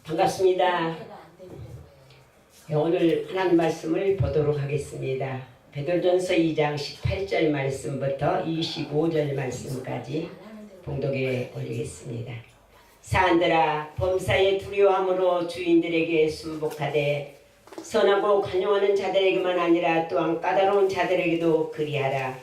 반갑습니다. 오늘 하나님 말씀을 보도록 하겠습니다. 베드로전서 2장 18절 말씀부터 25절 말씀까지 봉독에 올리겠습니다. 사한들아, 범사에 두려워함으로 주인들에게 순복하되 선하고 관용하는 자들에게만 아니라 또한 까다로운 자들에게도 그리하라.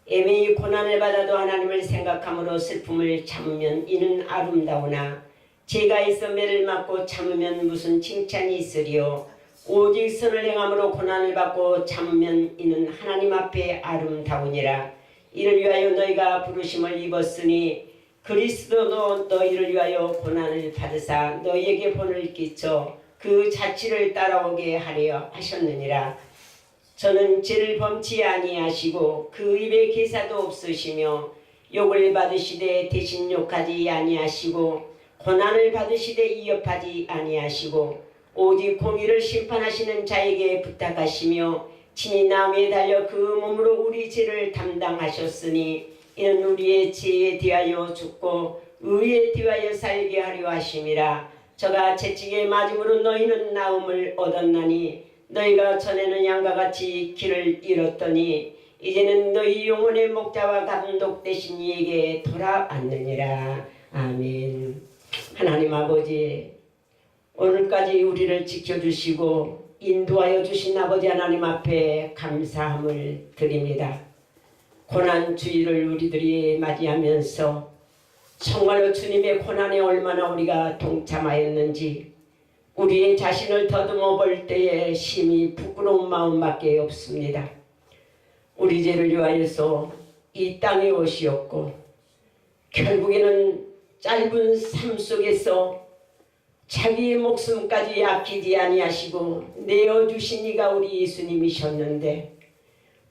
애매히 고난을 받아도 하나님을 생각함으로 슬픔을 참으면 이는 아름다우나 죄가 있어 매를 맞고 참으면 무슨 칭찬이 있으리요. 오직 선을 행함으로 고난을 받고 참으면 이는 하나님 앞에 아름다우니라. 이를 위하여 너희가 부르심을 입었으니 그리스도도 너희를 위하여 고난을 받으사 너희에게 본을 끼쳐 그 자취를 따라오게 하려 하셨느니라. 저는 죄를 범치 아니하시고 그 입에 계사도 없으시며 욕을 받으시되 대신 욕하지 아니하시고 고난을 받으시되 이협하지 아니하시고 오직 공의를 심판하시는 자에게 부탁하시며 친히 나무에 달려 그 몸으로 우리 죄를 담당하셨으니 이는 우리의 죄에 대하여 죽고 의에 대하여 살게 하려 하심이라. 저가 채찍에 맞음으로 너희는 나음을 얻었나니 너희가 전에는 양과 같이 길을 잃었더니 이제는 너희 영혼의 목자와 감독 되신 이에게 돌아왔느니라. 아멘. 하나님 아버지, 오늘까지 우리를 지켜주시고 인도하여 주신 아버지 하나님 앞에 감사함을 드립니다. 고난 주일을 우리들이 맞이하면서 정말로 주님의 고난에 얼마나 우리가 동참하였는지 우리의 자신을 더듬어 볼 때에 심히 부끄러운 마음밖에 없습니다. 우리 죄를 위하여서 이 땅에 오시었고 결국에는 짧은 삶 속에서 자기의 목숨까지 아끼지 아니하시고 내어주신 이가 우리 예수님이셨는데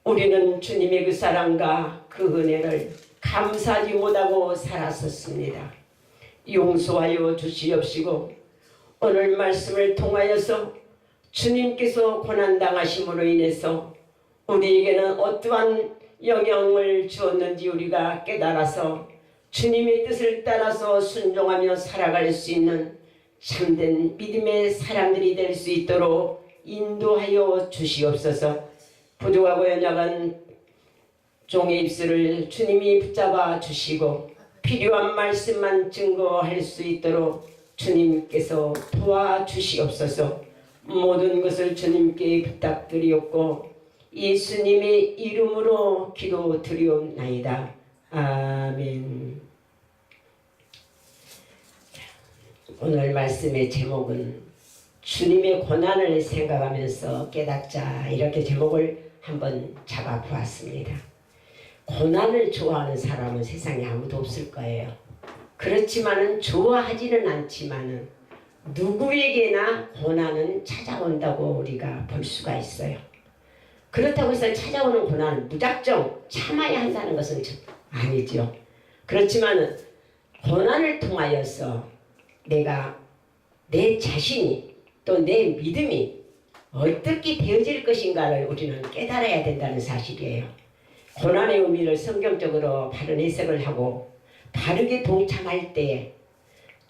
우리는 주님의 그 사랑과 그 은혜를 감사하지 못하고 살았었습니다. 용서하여 주시옵시고 오늘 말씀을 통하여서 주님께서 고난당하심으로 인해서 우리에게는 어떠한 영향을 주었는지 우리가 깨달아서 주님의 뜻을 따라서 순종하며 살아갈 수 있는 참된 믿음의 사람들이 될 수 있도록 인도하여 주시옵소서. 부족하고 연약한 종의 입술을 주님이 붙잡아 주시고 필요한 말씀만 증거할 수 있도록 주님께서 도와주시옵소서. 모든 것을 주님께 부탁드리옵고 예수님의 이름으로 기도드리옵나이다. 아멘. 오늘 말씀의 제목은 주님의 고난을 생각하면서 깨닫자, 이렇게 제목을 한번 잡아보았습니다. 고난을 좋아하는 사람은 세상에 아무도 없을 거예요. 그렇지만은 좋아하지는 않지만은 누구에게나 고난은 찾아온다고 우리가 볼 수가 있어요. 그렇다고 해서 찾아오는 고난을 무작정 참아야 한다는 것은 아니죠. 그렇지만은 고난을 통하여서 내가 내 자신이 또 내 믿음이 어떻게 되어질 것인가를 우리는 깨달아야 된다는 사실이에요. 고난의 의미를 성경적으로 바른 해석을 하고 바르게 동참할 때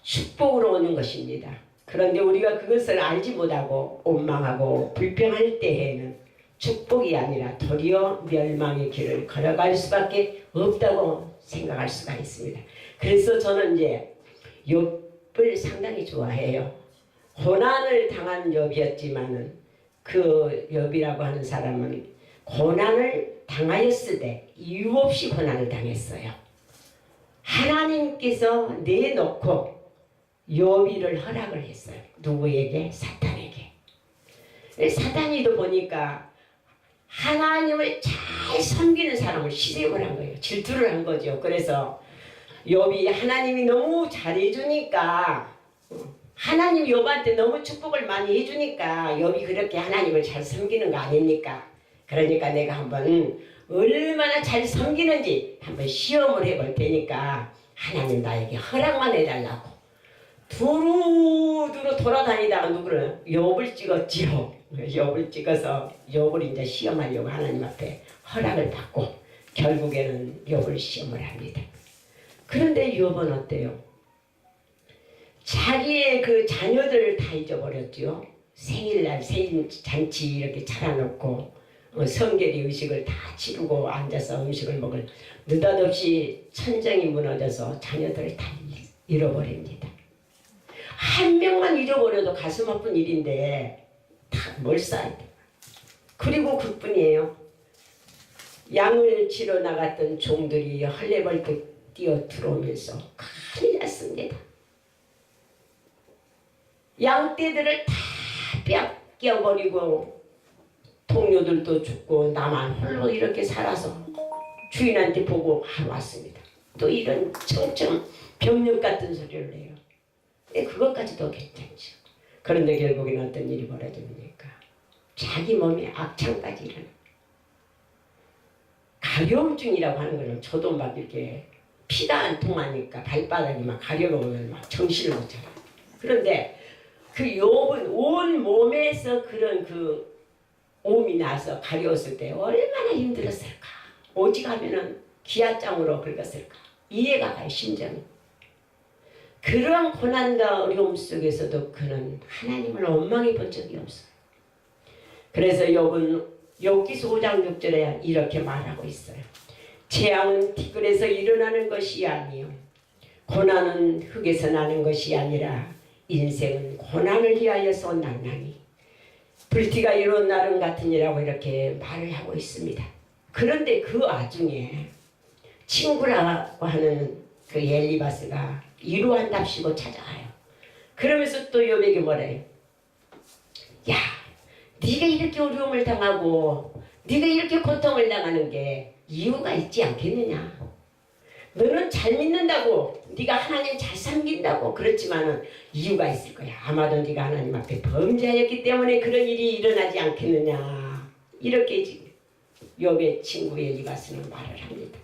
축복으로 오는 것입니다. 그런데 우리가 그것을 알지 못하고 원망하고 불평할 때에는 축복이 아니라 도리어 멸망의 길을 걸어갈 수밖에 없다고 생각할 수가 있습니다. 그래서 저는 이제 욥을 상당히 좋아해요. 고난을 당한 욥이었지만은 그 욥이라고 하는 사람은 고난을 당하였을 때 이유 없이 고난을 당했어요. 하나님께서 내놓고 욥이를 허락을 했어요. 누구에게? 사탄에게. 사탄이도 보니까 하나님을 잘 섬기는 사람을 시샘을 한 거예요. 질투를 한 거죠. 그래서 욥이 하나님이 너무 잘해주니까, 하나님 욥한테 너무 축복을 많이 해주니까 욥이 그렇게 하나님을 잘 섬기는 거 아닙니까? 그러니까 내가 한번 얼마나 잘 섬기는지 한번 시험을 해볼 테니까 하나님 나에게 허락만 해달라고 두루두루 돌아다니다가 누구를? 욥을 찍었지요. 욥을 찍어서 욥을 이제 시험하려고 하나님 앞에 허락을 받고 결국에는 욥을 시험을 합니다. 그런데 욥은 어때요? 자기의 그 자녀들을 다 잊어버렸죠. 생일날 생일 잔치 이렇게 차려놓고 성결이 의식을 다 치르고 앉아서 음식을 먹을 느닷없이 천장이 무너져서 자녀들을 다 잃어버립니다. 한 명만 잃어버려도 가슴 아픈 일인데 다 뭘 쌓아야 돼. 그리고 그뿐이에요. 양을 치러 나갔던 종들이 헐레벌떡 뛰어 들어오면서 큰일 났습니다. 양떼들을 다 뺏겨버리고 동료들도 죽고 나만 홀로 이렇게 살아서 주인한테 보고 왔습니다. 또 이런 청청 병력 같은 소리를 해요. 근데 그것까지도 괜찮죠. 그런데 결국에는 어떤 일이 벌어집니까? 자기 몸에 악창까지 일어나. 가려움증이라고 하는 거는 저도 막 이렇게 피가 안 통하니까 발바닥이 막 가려우면 막 정신을 못 차려. 그런데 그 욥은 온 몸에서 그런 그 옴이 나서 가려웠을 때 얼마나 힘들었을까. 오직 하면은 기아장으로 긁었을까. 이해가 가요, 심정이. 그런 고난과 어려움 속에서도 그는 하나님을 원망해 본 적이 없어요. 그래서 욥은 욥기서 5장 6절에 이렇게 말하고 있어요. 재앙은 티끌에서 일어나는 것이 아니요 고난은 흙에서 나는 것이 아니라 인생은 고난을 위하여서 났나니 불티가 이룬 나름 같으니라고 이렇게 말을 하고 있습니다. 그런데 그 와중에 친구라고 하는 그 엘리바스가 위로한답시고 찾아와요. 그러면서 또 욥에게 뭐래요? 야, 네가 이렇게 어려움을 당하고 네가 이렇게 고통을 당하는 게 이유가 있지 않겠느냐. 너는 잘 믿는다고, 네가 하나님 잘 섬긴다고 그렇지만은 이유가 있을 거야. 아마도 네가 하나님 앞에 범죄하였기 때문에 그런 일이 일어나지 않겠느냐. 이렇게 지금 욥의 친구 엘리바스는 말을 합니다.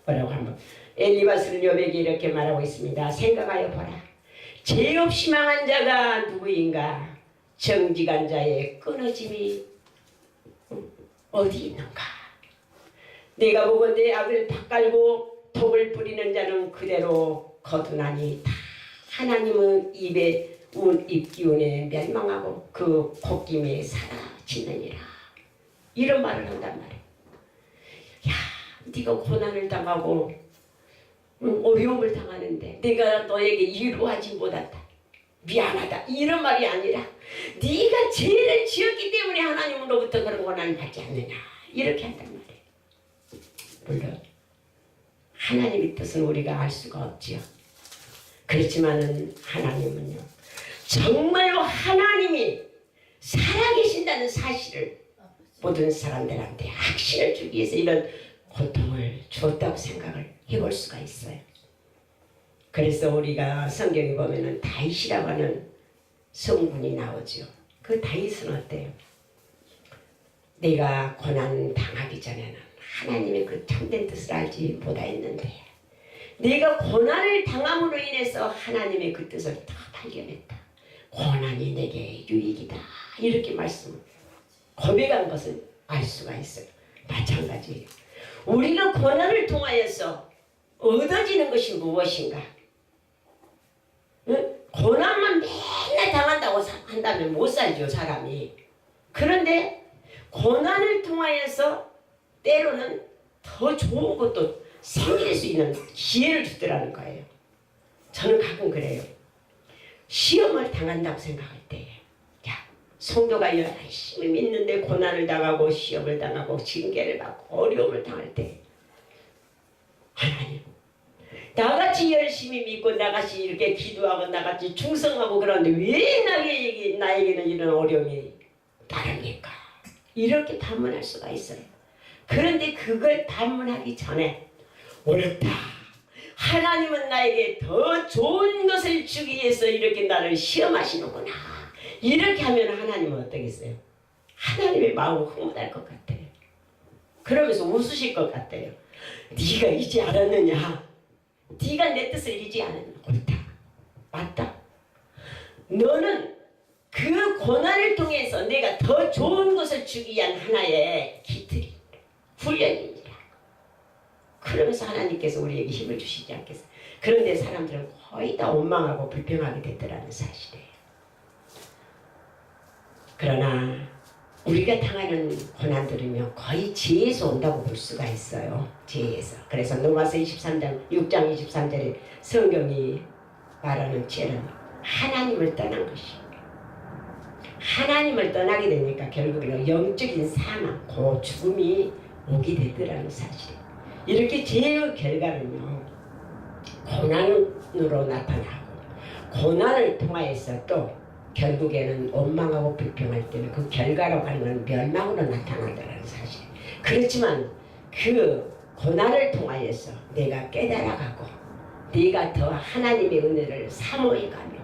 뭐라고 하면 엘리바스는 욥에게 이렇게 말하고 있습니다. 생각하여 보라. 죄 없이 망한 자가 누구인가? 정직한 자의 끊어짐이 어디 있는가? 내가 보고 내 악을 닦알고 독을 뿌리는 자는 그대로 거두나니 다 하나님의 입에 입기운에 멸망하고 그 콧김에 사라지느니라. 이런 말을 한단 말이에요. 야, 네가 고난을 당하고 어려움을 당하는데 내가 너에게 위로하지 못한다. 미안하다. 이런 말이 아니라 네가 죄를 지었기 때문에 하나님으로부터 그런 고난을 받지 않느냐. 이렇게 한단 말이에요. 물론 하나님의 뜻은 우리가 알 수가 없지요. 그렇지만은 하나님은요. 정말로 하나님이 살아계신다는 사실을 모든 사람들한테 확신을 주기 위해서 이런 고통을 주었다고 생각을 해볼 수가 있어요. 그래서 우리가 성경에 보면은 다윗이라고 하는 성군이 나오죠. 그 다윗은 어때요? 내가 고난 당하기 전에는 하나님의 그 참된 뜻을 알지 못했는데 내가 고난을 당함으로 인해서 하나님의 그 뜻을 다 발견했다. 고난이 내게 유익이다. 이렇게 말씀 고백한 것을 알 수가 있어요. 마찬가지예요. 우리가 고난을 통하여서 얻어지는 것이 무엇인가? 응? 고난만 맨날 당한다고 한다면 못 살죠, 사람이. 그런데 고난을 통하여서 때로는 더 좋은 것도 생길 수 있는 기회를 주더라는 거예요. 저는 가끔 그래요. 시험을 당한다고 생각할 때, 야, 성도가 열심히 믿는데 고난을 당하고 시험을 당하고 징계를 받고 어려움을 당할 때 하나님, 나같이 열심히 믿고 나같이 이렇게 기도하고 나같이 충성하고 그러는데 왜 나에게는 이런 어려움이 따릅니까? 이렇게 반문할 수가 있어요. 그런데 그걸 반문하기 전에 어렵다. 하나님은 나에게 더 좋은 것을 주기 위해서 이렇게 나를 시험하시는구나. 이렇게 하면 하나님은 어떠겠어요? 하나님의 마음은 흥분할 것 같아요. 그러면서 웃으실 것 같아요. 네가 이제 알았느냐? 네가 내 뜻을 이제 아느냐? 옳다. 맞다. 너는 그 고난을 통해서 내가 더 좋은 것을 주기 위한 하나의 기틀이 훈련이니라. 그러면서 하나님께서 우리에게 힘을 주시지 않겠어요? 그런데 사람들은 거의 다 원망하고 불평하게 됐더라는 사실이에요. 그러나 우리가 당하는 고난들은요 거의 지혜에서 온다고 볼 수가 있어요. 지혜에서. 그래서 로마서 23장 6장 23절에 성경이 말하는 죄는 하나님을 떠난 것이에요. 하나님을 떠나게 되니까 결국에는 영적인 사망, 그 죽음이 오게 되더라는 사실이에요. 이렇게 죄의 결과는요 고난으로 나타나고 고난을 통하여서 또 결국에는 원망하고 불평할 때는 그 결과로 가는 멸망으로 나타난다는 사실. 그렇지만 그 고난을 통하여서 내가 깨달아가고 네가 더 하나님의 은혜를 사모해가며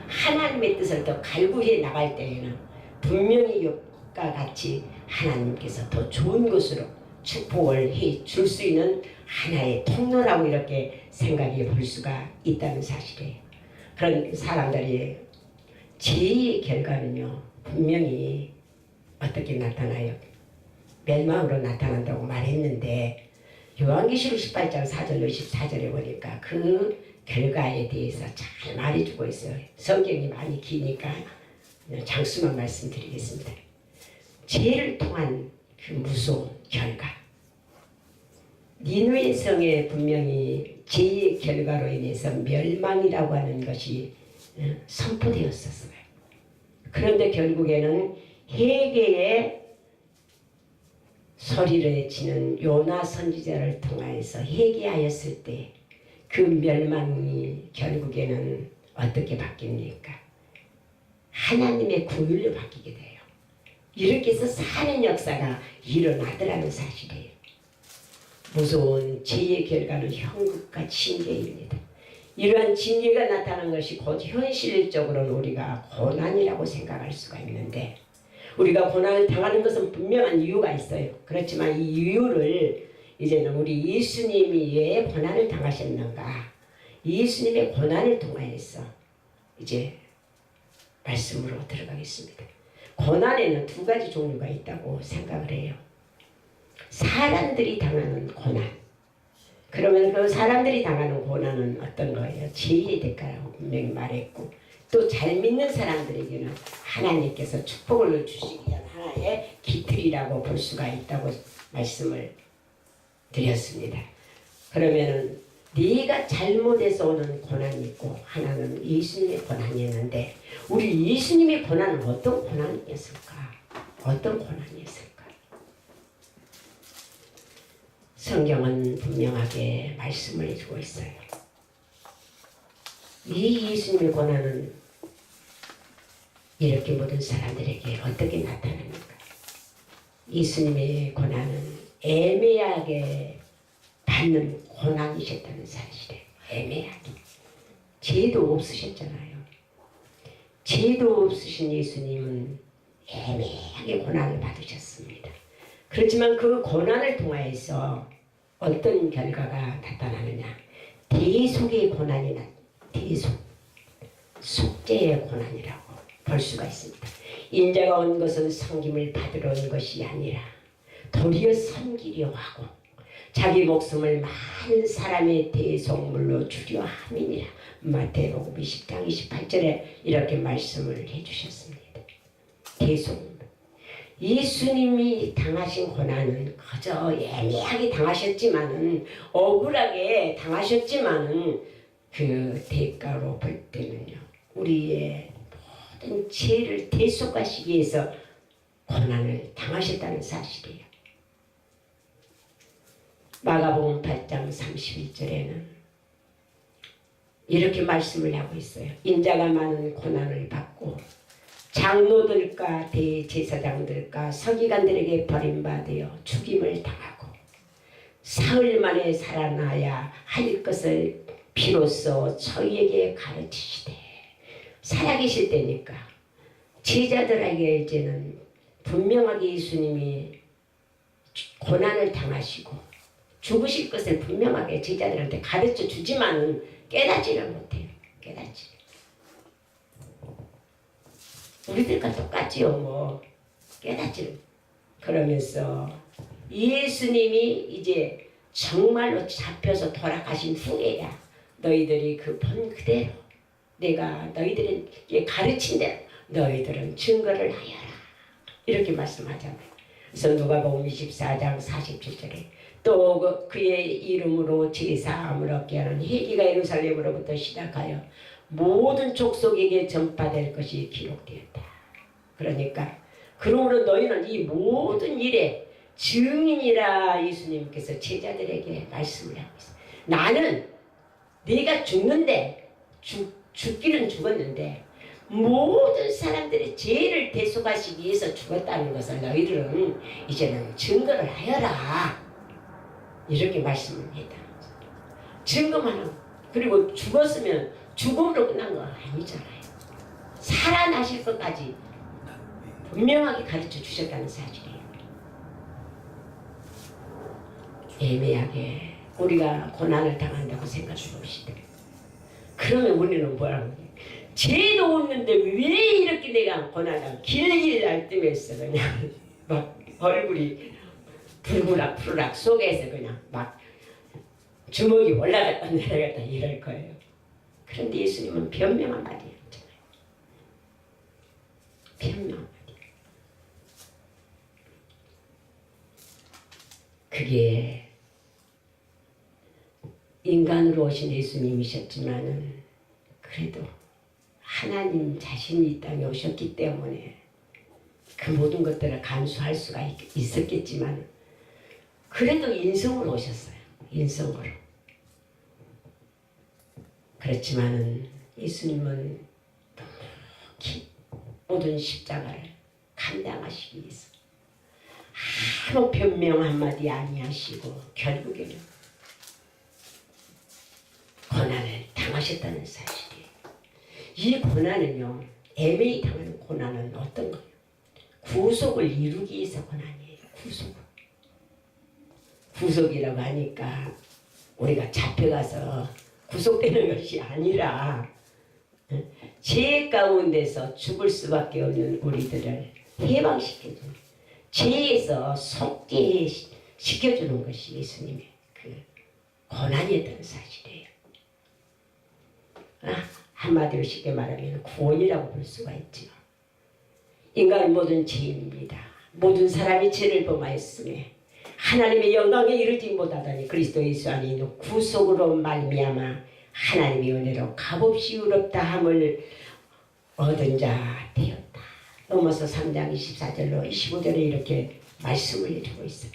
하나님의 뜻을 더 갈구해 나갈 때에는 분명히 욥과 같이 하나님께서 더 좋은 것으로 축복을 해 줄 수 있는 하나의 통로라고 이렇게 생각해 볼 수가 있다는 사실이에요. 그런 사람들이 죄의 결과는요 분명히 어떻게 나타나요? 멸망으로 나타난다고 말했는데 요한계시록 18장 4절로 14절에 보니까 그 결과에 대해서 잘 말해주고 있어요. 성경이 많이 기니까 장수만 말씀드리겠습니다. 죄를 통한 그 무서운 결과, 니느웨 성에 분명히 죄의 결과로 인해서 멸망이라고 하는 것이 선포되었었어요. 그런데 결국에는 회개의 소리를 외치는 요나 선지자를 통하여서 회개하였을 때 그 멸망이 결국에는 어떻게 바뀝니까? 하나님의 구휼로 바뀌게 돼요. 이렇게 해서 사는 역사가 일어나더라는 사실이에요. 무서운 죄의 결과는 형극과 징계입니다. 이러한 징계가 나타나는 것이 곧 현실적으로는 우리가 고난이라고 생각할 수가 있는데 우리가 고난을 당하는 것은 분명한 이유가 있어요. 그렇지만 이 이유를 이제는 우리 예수님이 왜 고난을 당하셨는가, 예수님의 고난을 통하여서 이제 말씀으로 들어가겠습니다. 고난에는 두 가지 종류가 있다고 생각을 해요. 사람들이 당하는 고난. 그러면 그 사람들이 당하는 고난은 어떤 거예요? 죄의 대가라고 분명히 말했고 또 잘 믿는 사람들에게는 하나님께서 축복을 주시기 위한 하나의 기틀이라고 볼 수가 있다고 말씀을 드렸습니다. 그러면은 네가 잘못해서 오는 고난이 있고 하나는 예수님의 고난이었는데 우리 예수님의 고난은 어떤 고난이었을까? 어떤 고난이었을까? 성경은 분명하게 말씀을 해주고 있어요. 이 예수님의 고난은 이렇게 모든 사람들에게 어떻게 나타납니까? 예수님의 고난은 애매하게 받는 고난이셨다는 사실이에요. 애매하게. 죄도 없으셨잖아요. 죄도 없으신 예수님은 애매하게 고난을 받으셨습니다. 그렇지만 그 고난을 통하여서 어떤 결과가 나타나느냐? 대속의 고난이 대속, 속죄의 고난이라고 볼 수가 있습니다. 인자가 온 것은 섬김을 받으러 온 것이 아니라 도리어 섬기려 하고 자기 목숨을 많은 사람의 대속물로 주려 함이니라. 마태복음 20장 28절에 이렇게 말씀을 해주셨습니다. 대속물. 예수님이 당하신 고난은 그저 애매하게 당하셨지만은 억울하게 당하셨지만은 그 대가로 볼 때는요 우리의 모든 죄를 대속하시기 위해서 고난을 당하셨다는 사실이에요. 마가복음 8장 31절에는 이렇게 말씀을 하고 있어요. 인자가 많은 고난을 받고 장로들과 대제사장들과 서기관들에게 버림받아 죽임을 당하고 사흘 만에 살아나야 할 것을 비로소 저희에게 가르치시되 살아계실 때니까 제자들에게 이제는 분명하게 예수님이 고난을 당하시고 죽으실 것을 분명하게 제자들한테 가르쳐 주지만은 깨닫지를 못해요. 깨닫지. 우리들과 똑같지요. 뭐 깨닫지를. 그러면서 예수님이 이제 정말로 잡혀서 돌아가신 후에야 너희들이 그 본 그대로 내가 너희들에게 가르친 대로 너희들은 증거를 하여라. 이렇게 말씀하잖아요. 그래서 누가복음 24장 47절에 또 그의 이름으로 제사함을 얻게 하는 회개가 예루살렘으로부터 시작하여 모든 족속에게 전파될 것이 기록되었다. 그러니까 그러므로 너희는 이 모든 일에 증인이라 예수님께서 제자들에게 말씀을 하고 있어요. 나는 네가 죽는데 죽기는 죽었는데 모든 사람들의 죄를 대속하시기 위해서 죽었다는 것을 너희들은 이제는 증거를 하여라. 이렇게 말씀을 했다. 증거만 하고 그리고 죽었으면 죽음으로 끝난 거 아니잖아요. 살아나실 것까지 분명하게 가르쳐 주셨다는 사실이에요. 애매하게 우리가 고난을 당한다고 생각해 봅시다. 그러면 우리는 뭐라고 해요? 죄도 없는데 왜 이렇게 내가 고난을 길길 날뛰면서 그냥 막 얼굴이 불구락 속에서 그냥 막 주먹이 올라갔다 내려갔다 이럴 거예요. 그런데 예수님은 변명 한마디 했잖아요. 변명 한마디. 그게 인간으로 오신 예수님이셨지만은 그래도 하나님 자신이 이 땅에 오셨기 때문에 그 모든 것들을 감수할 수가 있었겠지만 그래도 인성으로 오셨어요. 인성으로. 그렇지만은 예수님은 묵묵히 모든 십자가를 감당하시기 위해서 아무 변명 한마디 아니하시고 결국에는 고난을 당하셨다는 사실이에요. 이 고난은요, 애매히 당하는 고난은 어떤 거예요? 구속을 이루기 위해서 고난이에요. 구속이라고 하니까 우리가 잡혀가서 구속되는 것이 아니라 죄 가운데서 죽을 수밖에 없는 우리들을 해방시켜주는, 죄에서 속죄시켜주는 것이 예수님의 그 고난이었다는 사실이에요. 한마디로 쉽게 말하면 구원이라고 볼 수가 있죠. 인간은 모든 죄인입니다. 모든 사람이 죄를 범하였으며 하나님의 영광에 이르지 못하다니 그리스도 예수 안에 있는 구속으로 말미암아 하나님의 은혜로 값없이 의롭다 함을 얻은 자 되었다. 로마서 3장 24절로 25절에 이렇게 말씀을 해주고 있어요.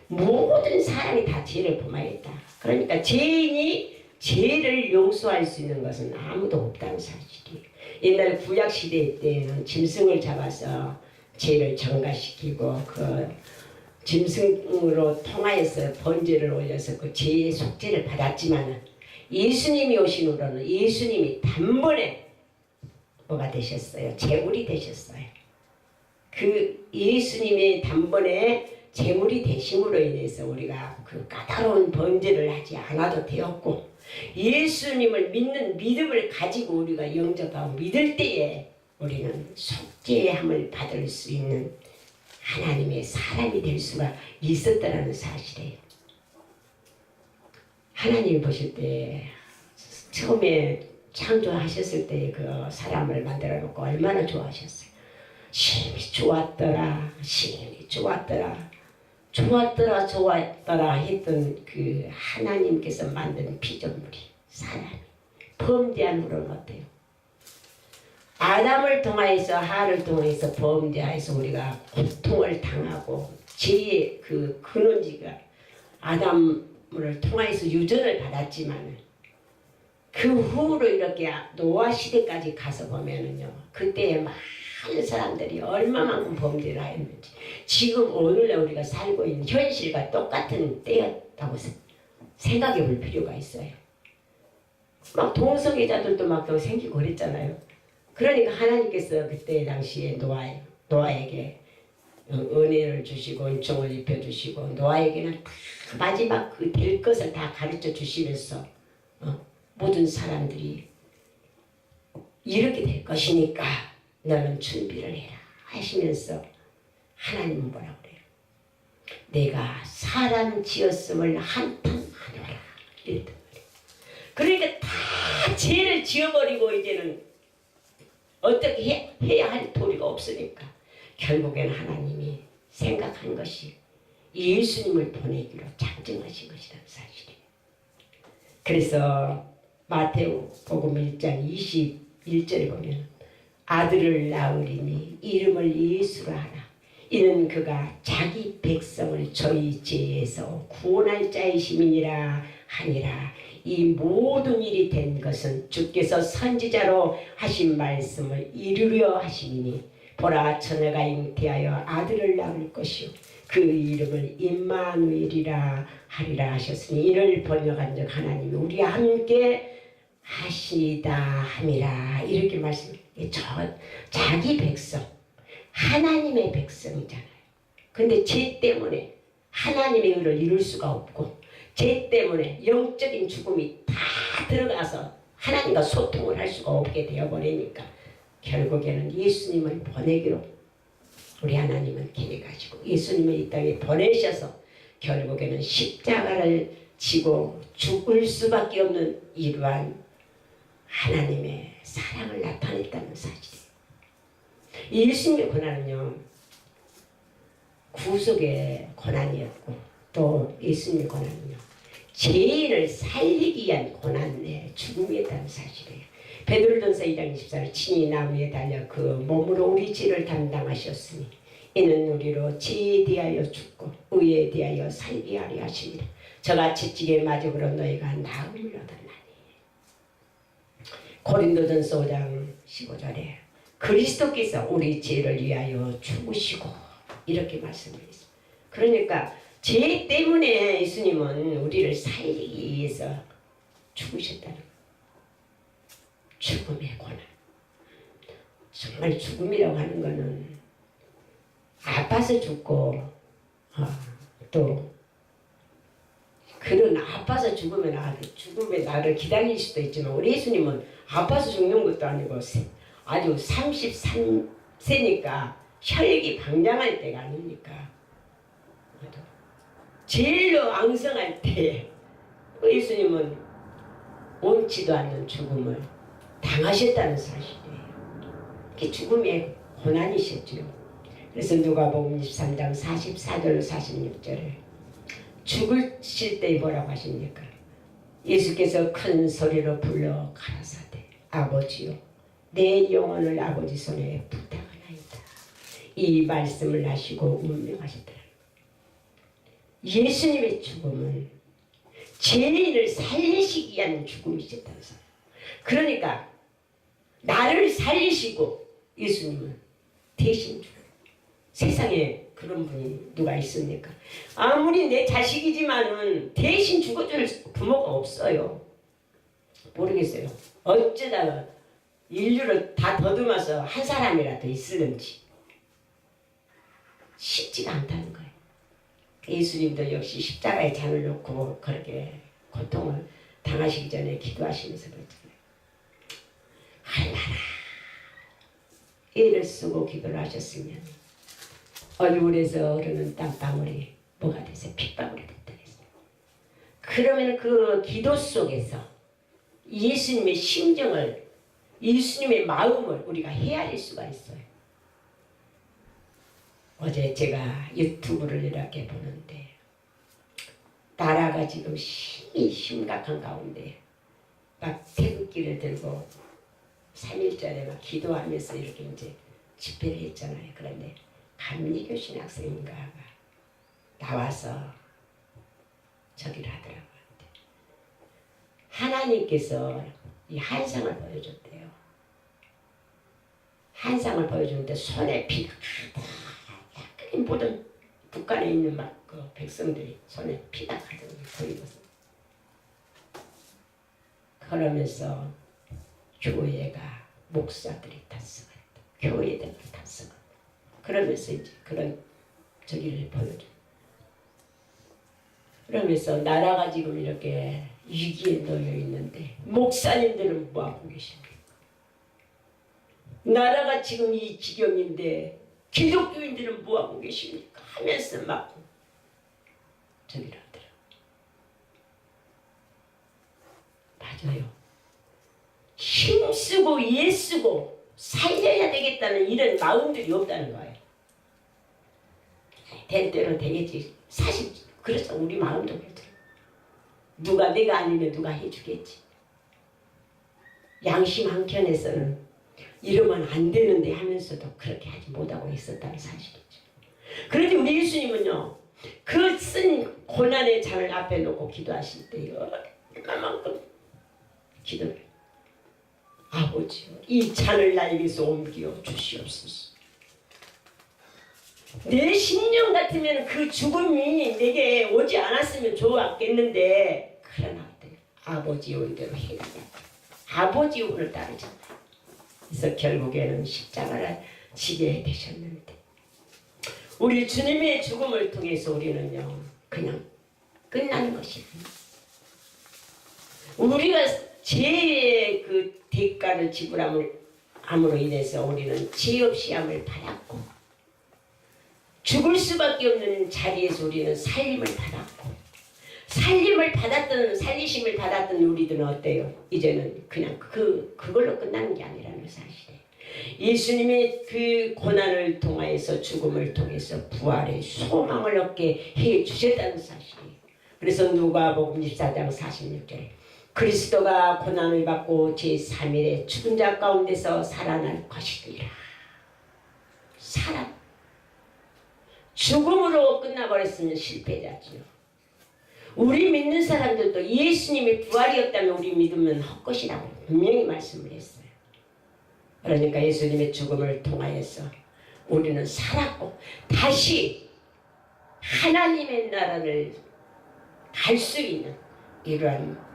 모든 사람이 다 죄를 범하였다. 그러니까 죄인이 죄를 용서할 수 있는 것은 아무도 없다는 사실이에요. 옛날 구약시대 때는 짐승을 잡아서 죄를 전가시키고 그 짐승으로 통하여서 번제를 올려서 그 죄의 속죄를 받았지만 예수님이 오신 후로는 예수님이 단번에 뭐가 되셨어요? 제물이 되셨어요. 그 예수님의 단번에 제물이 되심으로 인해서 우리가 그 까다로운 번제를 하지 않아도 되었고 예수님을 믿는 믿음을 가지고 우리가 영접하고 믿을 때에 우리는 속죄함을 받을 수 있는 하나님의 사람이 될 수가 있었다는 사실이에요. 하나님 보실 때 처음에 창조하셨을 때 그 사람을 만들어 놓고 얼마나 좋아하셨어요. 심히 좋았더라, 심히 좋았더라, 좋았더라, 좋았더라 했던 그 하나님께서 만든 피조물이 사람이 범죄한 후로는 어때요? 아담을 통하여서 하를 통해서 범죄해서 우리가 고통을 당하고 죄의 그 근원지가 아담을 통하여서 유전을 받았지만 그 후로 이렇게 노아 시대까지 가서 보면은요, 그때의 많은 사람들이 얼마만큼 범죄를 하였는지 지금 오늘날 우리가 살고 있는 현실과 똑같은 때였다고 생각해 볼 필요가 있어요. 막 동성애자들도 막 생기고 그랬잖아요. 그러니까 하나님께서 그때 당시에 노아에게 은혜를 주시고 은총을 입혀주시고 노아에게는 다 마지막 그 될 것을 다 가르쳐 주시면서 모든 사람들이 이렇게 될 것이니까 너는 준비를 해라 하시면서 하나님은 뭐라고 그래요? 내가 사람 지었음을 한탄하노라 이랬단 말이에요. 그러니까 다 죄를 지어버리고 이제는 어떻게 해야 할 도리가 없으니까 결국에는 하나님이 생각한 것이 예수님을 보내기로 작정하신 것이라는 사실이에요. 그래서 마태오 복음 1장 21절에 보면 아들을 낳으리니 이름을 예수로 하라. 이는 그가 자기 백성을 저희 죄에서 구원할 자이심이니라 하니라. 이 모든 일이 된 것은 주께서 선지자로 하신 말씀을 이루려 하심이니 보라 처녀가 잉태하여 아들을 낳을 것이요 그 이름을 임마누엘이라 하리라 하셨으니 이를 번역한 즉 하나님이 우리와 함께 하시다 함이라. 이렇게 말씀해요. 자기 백성 하나님의 백성이잖아요. 근데 죄 때문에 하나님의 의를 이룰 수가 없고 죄 때문에 영적인 죽음이 다 들어가서 하나님과 소통을 할 수가 없게 되어버리니까 결국에는 예수님을 보내기로 우리 하나님은 계획하시고 예수님을 이 땅에 보내셔서 결국에는 십자가를 지고 죽을 수밖에 없는 이러한 하나님의 사랑을 나타냈다는 사실이에요. 예수님의 고난은요 구속의 고난이었고 또 예수님의 고난은요 죄인을 살리기 위한 고난의 죽음이었다는 사실이에요. 베드로전서 2장 24절 친히 나무에 달려 그 몸으로 우리 죄를 담당하셨으니 이는 우리로 죄에 대하여 죽고 의에 대하여 살게 하려 하십니다. 저같이 찌개 마적으로 너희가 나음을 얻었나니. 고린도전서 5장 15절에 그리스도께서 우리 죄를 위하여 죽으시고 이렇게 말씀하셨습니다. 그러니까 죄 때문에 예수님은 우리를 살리기 위해서 죽으셨다는 거예요. 죽음의 고난. 정말 죽음이라고 하는 거는 아파서 죽고 또 그런 아파서 죽으면 죽음의 날을 기다릴 수도 있지만 우리 예수님은 아파서 죽는 것도 아니고 아주 33세니까 혈기 방장할 때가 아니니까 제일로 앙성할 때 예수님은 옳지도 않는 죽음을 당하셨다는 사실이에요. 그게 죽음의 고난이셨죠. 그래서 누가복음 23장 44절 46절에 죽으실 때 뭐라고 하십니까? 예수께서 큰 소리로 불러 가라사대 아버지요 내 영혼을 아버지 손에 부탁하나이다. 이 말씀을 하시고 운명하셨더라. 예수님의 죽음은 죄인을 살리시기 위한 죽음이셨다면서요. 그러니까 나를 살리시고 예수님은 대신 죽어요. 세상에 그런 분이 누가 있습니까? 아무리 내 자식이지만은 대신 죽어줄 부모가 없어요. 모르겠어요. 어쩌다가 인류를 다 더듬어서 한 사람이라도 있을는지 쉽지가 않다는 거예요. 예수님도 역시 십자가에 잔을 놓고 그렇게 고통을 당하시기 전에 기도하시면서 그랬잖아요. 얼마나 애를 쓰고 기도를 하셨으면 얼굴에서 흐르는 땀방울이 뭐가 돼서 핏방울이 됐다 했어요. 그러면 그 기도 속에서 예수님의 심정을 예수님의 마음을 우리가 헤아릴 수가 있어요. 어제 제가 유튜브를 이렇게 보는데 나라가 지금 심각한 가운데 막 태극기를 들고 3.1절에 막 기도하면서 이렇게 이제 집회를 했잖아요. 그런데 감리교 신학생인가가 나와서 저기를 하더라고요. 하나님께서 이 한상을 보여줬대요. 한상을 보여주는데 손에 피가 가득 모든 북한에 있는 막 그 백성들이 손에 피가 가득 보이거든요. 그러면서 교회가 목사들이 탑승했다. 교회들이 탑승했다. 그러면서 이제 그런 저기를 보여줘. 그러면서 나라가 지금 이렇게 위기에 놓여 있는데 목사님들은 뭐하고 계십니까? 나라가 지금 이 지경인데 기독교인들은 뭐하고 계십니까? 하면서 막 저기를 하더라고요. 맞아요. 힘쓰고 애쓰고 살려야 되겠다는 이런 마음들이 없다는 거예요. 될 대로 되겠지. 사실 그래서 우리 마음도 그렇더라고요. 누가 내가 아니면 누가 해주겠지. 양심 한켠에서는 이러면 안 되는데 하면서도 그렇게 하지 못하고 있었다는 사실이죠. 그런데 우리 예수님은요, 그 쓴 고난의 잔을 앞에 놓고 기도하실 때요, 얼마만큼 기도를, 아버지요, 이 잔을 나에게서 옮겨 주시옵소서. 내 심령 같으면 그 죽음이 내게 오지 않았으면 좋았겠는데, 그러나 아버지 의대로 해야 돼. 아버지 의를 따르잖아요. 그래서 결국에는 십자가를 지게 되셨는데, 우리 주님의 죽음을 통해서 우리는요, 그냥 끝나는 것이 아니에요. 우리가 죄의 그 대가를 지불함으로 인해서 우리는 죄 없이 함을 받았고, 죽을 수밖에 없는 자리에서 우리는 살림을 받았고, 살림을 받았던, 살리심을 받았던 우리들은 어때요? 이제는 그냥 그걸로 끝나는 게 아니라는 사실이에요. 예수님의 그 고난을 통하여서, 죽음을 통해서 부활의 소망을 얻게 해 주셨다는 사실이에요. 그래서 누가복음 24장 46절에 그리스도가 고난을 받고 제3일에 죽은 자 가운데서 살아날 것이니라. 살아. 죽음으로 끝나버렸으면 실패자지요. 우리 믿는 사람들도 예수님이 부활이 없다면 우리 믿으면 헛것이라고 분명히 말씀을 했어요. 그러니까 예수님의 죽음을 통하여서 우리는 살았고 다시 하나님의 나라를 갈 수 있는 이러한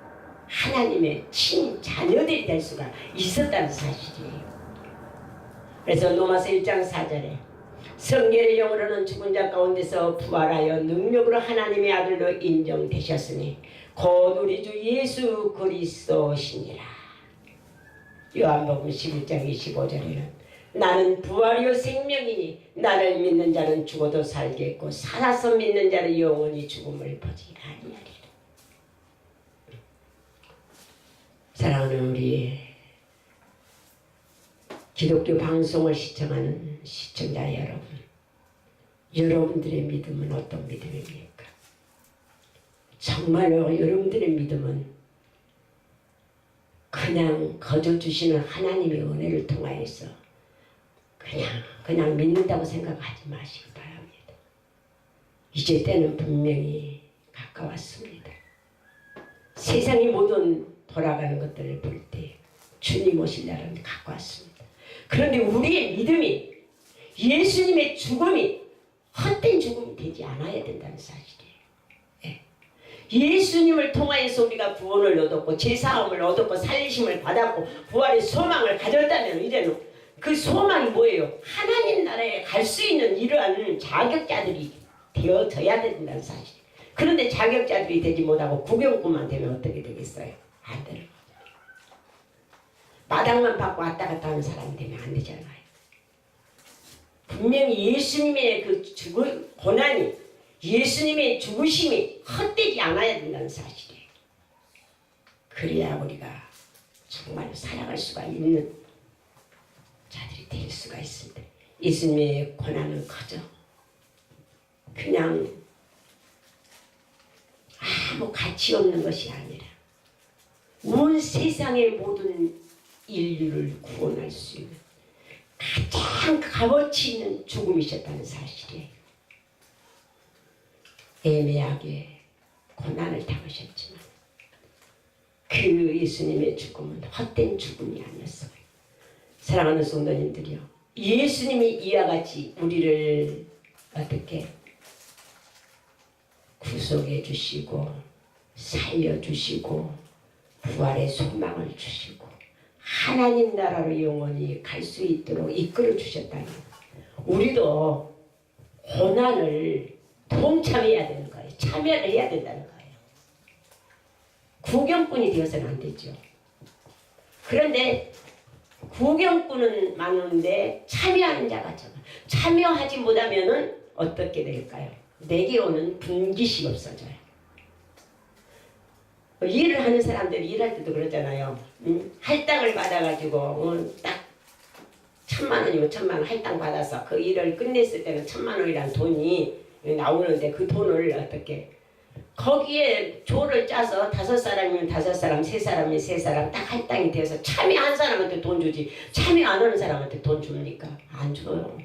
하나님의 친자녀들이 될 수가 있었다는 사실이에요. 그래서 로마서 1장 4절에 성결의 영으로는 죽은 자 가운데서 부활하여 능력으로 하나님의 아들로 인정되셨으니 곧 우리 주 예수 그리스도시니라. 요한복음 11장 25절에는 나는 부활이요 생명이니 나를 믿는 자는 죽어도 살겠고 살아서 믿는 자는 영원히 죽음을 보지 아니하리라. 사랑하는 우리 기독교 방송을 시청하는 시청자 여러분, 여러분들의 믿음은 어떤 믿음입니까? 정말로 여러분들의 믿음은 그냥 거저 주시는 하나님의 은혜를 통하여서 그냥 믿는다고 생각하지 마시기 바랍니다. 이제 때는 분명히 가까웠습니다. 세상이 모든 돌아가는 것들을 볼 때 주님 오실 날은 가까웠습니다. 그런데 우리의 믿음이, 예수님의 죽음이 헛된 죽음이 되지 않아야 된다는 사실이에요. 예. 예수님을 통하여서 우리가 구원을 얻었고 제사함을 얻었고 살리심을 받았고 부활의 소망을 가졌다면 이제는 그 소망이 뭐예요? 하나님 나라에 갈 수 있는 이러한 자격자들이 되어져야 된다는 사실. 그런데 자격자들이 되지 못하고 구경꾼만 되면 어떻게 되겠어요? 안 되는 거죠. 마당만 받고 왔다 갔다 하는 사람이 되면 안 되잖아요. 분명히 예수님의 그 고난이, 예수님의 죽으심이 헛되지 않아야 된다는 사실이에요. 그래야 우리가 정말 살아갈 수가 있는 자들이 될 수가 있습니다. 예수님의 고난은 커져 그냥 아무 가치 없는 것이 아니라 온 세상의 모든 인류를 구원할 수 있는 가장 값어치 있는 죽음이셨다는 사실이에요. 애매하게 고난을 당하셨지만 그 예수님의 죽음은 헛된 죽음이 아니었어요. 사랑하는 성도님들이요, 예수님이 이와 같이 우리를 어떻게 구속해 주시고 살려주시고 부활의 소망을 주시고 하나님 나라로 영원히 갈 수 있도록 이끌어 주셨다니, 우리도 고난을 동참해야 되는 거예요. 참여를 해야 된다는 거예요. 구경꾼이 되어서는 안 되죠. 그런데 구경꾼은 많은데 참여하는 자가 적어요. 참여하지 못하면은 어떻게 될까요? 내게 오는 분깃이 없어져요. 일을 하는 사람들이 일할 때도 그러잖아요. 할당을 받아가지고 딱 1,000,000원이면 1,000,000원 할당 받아서 그 일을 끝냈을 때는 1,000,000원이라는 돈이 나오는데 그 돈을 어떻게 거기에 조를 짜서 5사람이면 5사람, 3사람이면 3사람 딱 할당이 돼서 참여한 사람한테 돈 주지 참여 안 하는 사람한테 돈 줍니까? 안 줘요.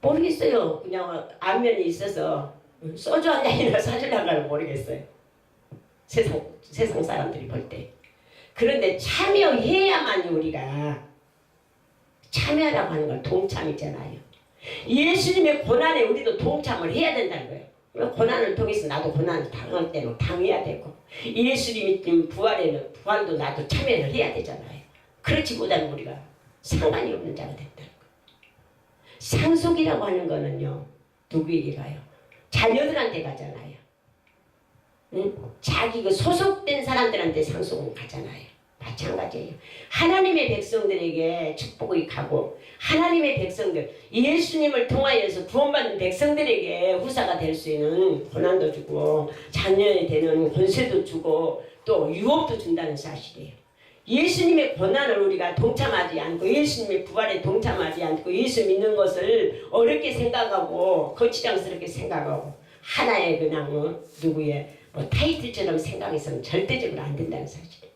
모르겠어요. 그냥 안면이 있어서 소주 한 잔이나 사주려고 모르겠어요. 세상 사람들이 볼 때. 그런데 참여해야만이 우리가 참여라고 하는 건 동참이잖아요. 예수님의 고난에 우리도 동참을 해야 된다는 거예요. 고난을 통해서 나도 고난을 당할 때는 당해야 되고 예수님이 지금 부활에는 부활도 나도 참여를 해야 되잖아요. 그렇지 못하면 우리가 상관이 없는 자가 된다는 거예요. 상속이라고 하는 거는요. 누구에게 가요? 자녀들한테 가잖아요. 응? 자기 그 소속된 사람들한테 상속은 가잖아요. 마찬가지예요. 하나님의 백성들에게 축복이 가고 하나님의 백성들 예수님을 통하여서 구원받는 백성들에게 후사가 될 수 있는 고난도 주고 자녀에 되는 권세도 주고 또 유업도 준다는 사실이에요. 예수님의 고난을 우리가 동참하지 않고 예수님의 부활에 동참하지 않고 예수 믿는 것을 어렵게 생각하고 거치장스럽게 생각하고 하나의 그냥 누구의 타이틀처럼 생각해서는 절대적으로 안 된다는 사실이에요.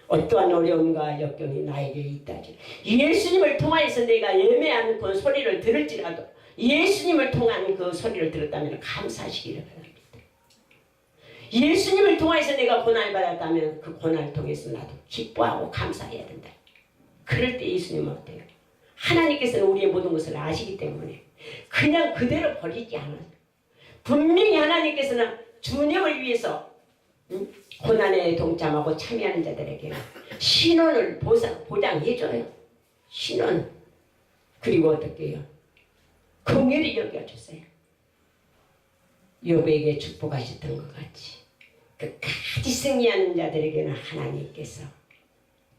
어떠한 어려움과 역경이 나에게 있다지 예수님을 통하여서 내가 예매한 그 소리를 들을지라도 예수님을 통한 그 소리를 들었다면 감사하시기를 바랍니다. 예수님을 통해서 내가 고난을 받았다면 그 고난을 통해서 나도 기뻐하고 감사해야 된다. 그럴 때 예수님은 어때요? 하나님께서는 우리의 모든 것을 아시기 때문에 그냥 그대로 버리지 않아요. 분명히 하나님께서는 주님을 위해서 고난에 동참하고 참여하는 자들에게는 신원을 보장해줘요. 신원. 그리고 어떻게 해요? 긍휼히 여겨주세요. 욥에게 축복하셨던 것 같이 끝까지 승리하는 자들에게는 하나님께서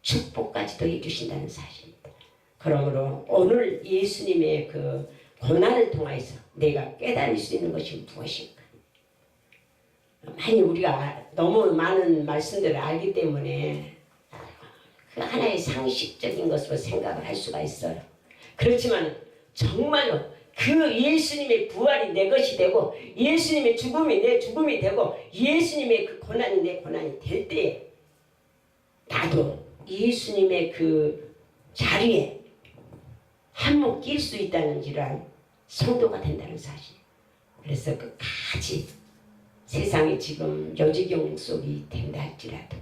축복까지도 해주신다는 사실입니다. 그러므로 오늘 예수님의 그 고난을 통해서 내가 깨달을 수 있는 것이 무엇인가? 많이 우리가 너무 많은 말씀들을 알기 때문에 그 하나의 상식적인 것으로 생각을 할 수가 있어요. 그렇지만 정말로 그 예수님의 부활이 내 것이 되고 예수님의 죽음이 내 죽음이 되고 예수님의 그 고난이 내 고난이 될 때에 나도 예수님의 그 자리에 한몫 낄 수 있다는 이러한 성도가 된다는 사실. 그래서 끝까지 세상이 지금 여지경 속이 된다 할지라도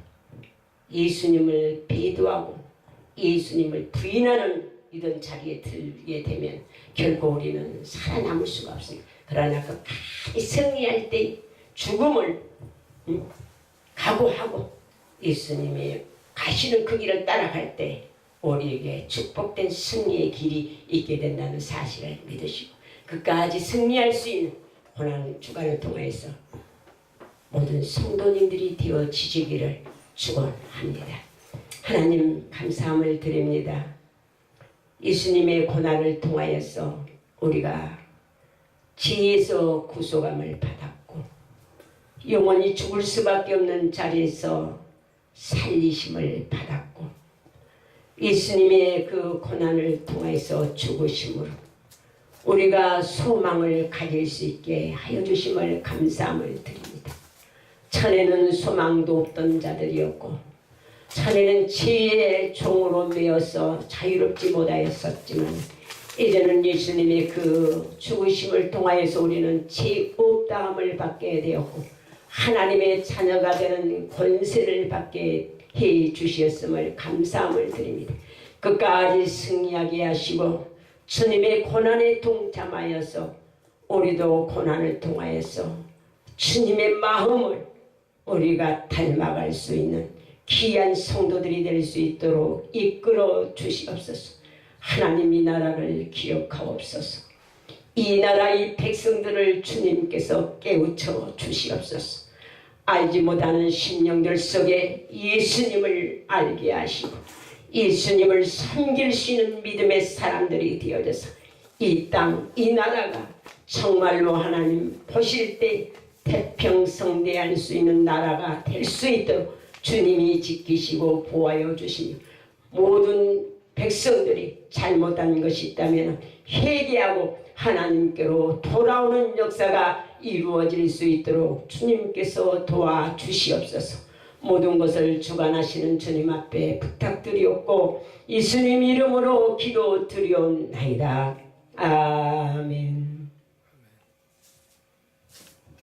예수님을 배도하고 예수님을 부인하는 이런 자리에 들게 되면 결국 우리는 살아남을 수가 없습니다. 그러나 끝까지 승리할 때 죽음을 각오하고 예수님의 가시는 그 길을 따라갈 때 우리에게 축복된 승리의 길이 있게 된다는 사실을 믿으시고 끝까지 승리할 수 있는 고난 주간을 통해서 모든 성도님들이 되어지시기를 축원합니다. 하나님 감사함을 드립니다. 예수님의 고난을 통하여서 우리가 죄에서 구속함을 받았고 영원히 죽을 수밖에 없는 자리에서 살리심을 받았고 예수님의 그 고난을 통해서 죽으심으로 우리가 소망을 가질 수 있게 하여 주심을 감사함을 드립니다. 전에는 소망도 없던 자들이었고 전에는 죄의 종으로 매여서 자유롭지 못하였었지만 이제는 예수님의 그 죽으심을 통하여서 우리는 죄 없다함을 받게 되었고 하나님의 자녀가 되는 권세를 받게 해 주셨음을 감사함을 드립니다. 끝까지 승리하게 하시고 주님의 고난에 동참하여서 우리도 고난을 통하여서 주님의 마음을 우리가 닮아갈 수 있는 귀한 성도들이 될 수 있도록 이끌어 주시옵소서. 하나님 이 나라를 기억하옵소서. 이 나라의 백성들을 주님께서 깨우쳐 주시옵소서. 알지 못하는 심령들 속에 예수님을 알게 하시고 예수님을 섬길 수 있는 믿음의 사람들이 되어져서 이 땅, 이 나라가 정말로 하나님 보실 때 태평성대할 수 있는 나라가 될 수 있도록 주님이 지키시고 보호하여 주시며 모든 백성들이 잘못한 것이 있다면 회개하고 하나님께로 돌아오는 역사가 이루어질 수 있도록 주님께서 도와주시옵소서. 모든 것을 주관하시는 주님 앞에 부탁드리옵고 예수님 이름으로 기도드리옵나이다. 아멘.